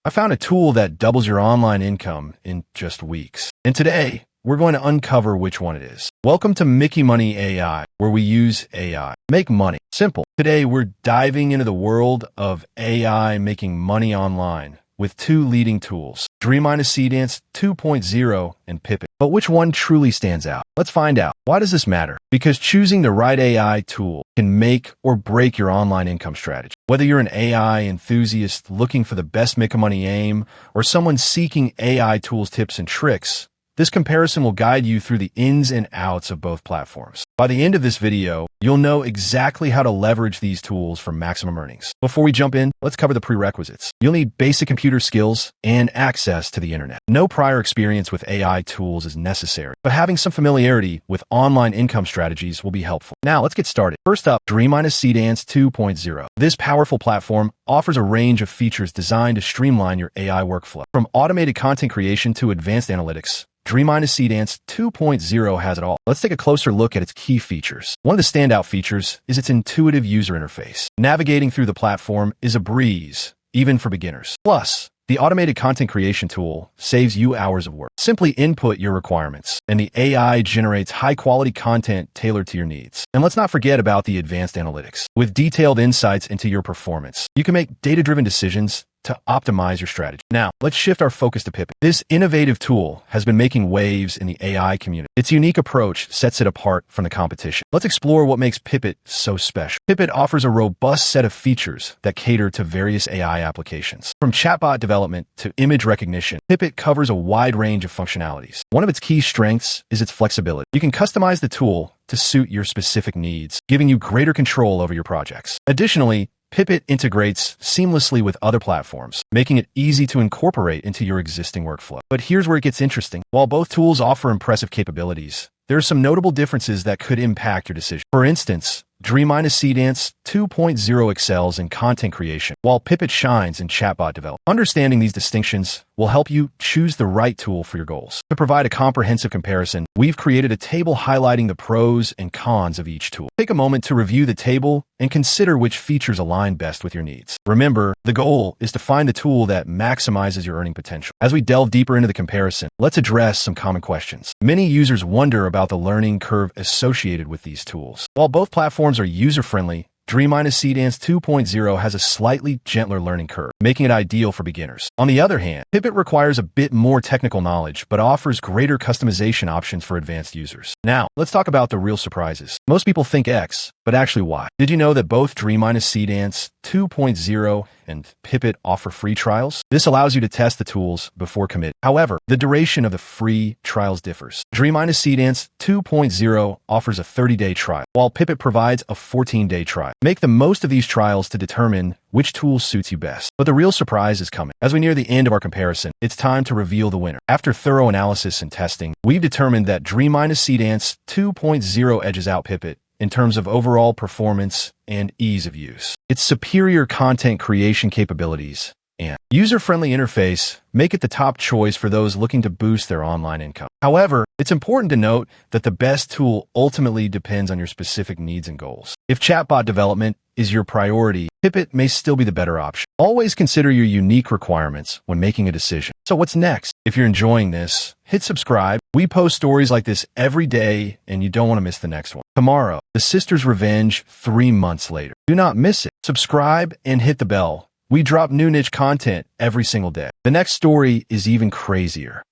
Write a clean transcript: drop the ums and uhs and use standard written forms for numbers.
I found a tool that doubles your online income in just weeks. And today, we're going to uncover which one it is. Welcome to Mikimoney AI, where we use AI. Make money. Simple. Today, we're diving into the world of AI making money online with two leading tools, Dreamina Seedance 2.0 and Pippit. But which one truly stands out? Let's find out. Why does this matter? Because choosing the right AI tool can make or break your online income strategy. Whether you're an AI enthusiast looking for the best Mikimoney aim or someone seeking AI tools, tips, and tricks, this comparison will guide you through the ins and outs of both platforms. By the end of this video, you'll know exactly how to leverage these tools for maximum earnings. Before we jump in, let's cover the prerequisites. You'll need basic computer skills and access to the internet. No prior experience with AI tools is necessary, but having some familiarity with online income strategies will be helpful. Now, let's get started. First up, Dreamina Seedance 2.0. This powerful platform offers a range of features designed to streamline your AI workflow. From automated content creation to advanced analytics, Dreamina Seedance 2.0 has it all. Let's take a closer look at its key features. One of the standout features is its intuitive user interface. Navigating through the platform is a breeze, even for beginners. Plus, the automated content creation tool saves you hours of work. Simply input your requirements, and the AI generates high-quality content tailored to your needs. And let's not forget about the advanced analytics. With detailed insights into your performance, you can make data-driven decisions to optimize your strategy. Now, let's shift our focus to Pippit. This innovative tool has been making waves in the AI community. Its unique approach sets it apart from the competition. Let's explore what makes Pippit so special. Pippit offers a robust set of features that cater to various AI applications. From chatbot development to image recognition, Pippit covers a wide range of functionalities. One of its key strengths is its flexibility. You can customize the tool to suit your specific needs, giving you greater control over your projects. Additionally, Pippit integrates seamlessly with other platforms, making it easy to incorporate into your existing workflow. But here's where it gets interesting. While both tools offer impressive capabilities, there are some notable differences that could impact your decision. For instance, Dreamina Seedance 2.0 excels in content creation, while Pippit shines in chatbot development. Understanding these distinctions will help you choose the right tool for your goals. To provide a comprehensive comparison, we've created a table highlighting the pros and cons of each tool. Take a moment to review the table and consider which features align best with your needs. Remember, the goal is to find the tool that maximizes your earning potential. As we delve deeper into the comparison, let's address some common questions. Many users wonder about the learning curve associated with these tools. While both platforms are user-friendly, Dreamina Seedance 2.0 has a slightly gentler learning curve, making it ideal for beginners. On the other hand, Pippit requires a bit more technical knowledge, but offers greater customization options for advanced users. Now, let's talk about the real surprises. Most people think X, but actually Y. Did you know that both Dreamina Seedance 2.0 and Pippit offer free trials? This allows you to test the tools before committing. However, the duration of the free trials differs. Dreamina Seedance 2.0 offers a 30-day trial, while Pippit provides a 14-day trial. Make the most of these trials to determine which tool suits you best. But the real surprise is coming. As we near the end of our comparison, it's time to reveal the winner. After thorough analysis and testing, we've determined that Dreamina Seedance 2.0 edges out Pippit in terms of overall performance and ease of use. Its superior content creation capabilities and user-friendly interface make it the top choice for those looking to boost their online income. However, it's important to note that the best tool ultimately depends on your specific needs and goals. If chatbot development is your priority, Pippit may still be the better option. Always consider your unique requirements when making a decision. So what's next? If you're enjoying this, hit subscribe. We post stories like this every day, and you don't want to miss the next one. Tomorrow, the Sister's Revenge 3 months later. Do not miss it. Subscribe and hit the bell. We drop new niche content every single day. The next story is even crazier.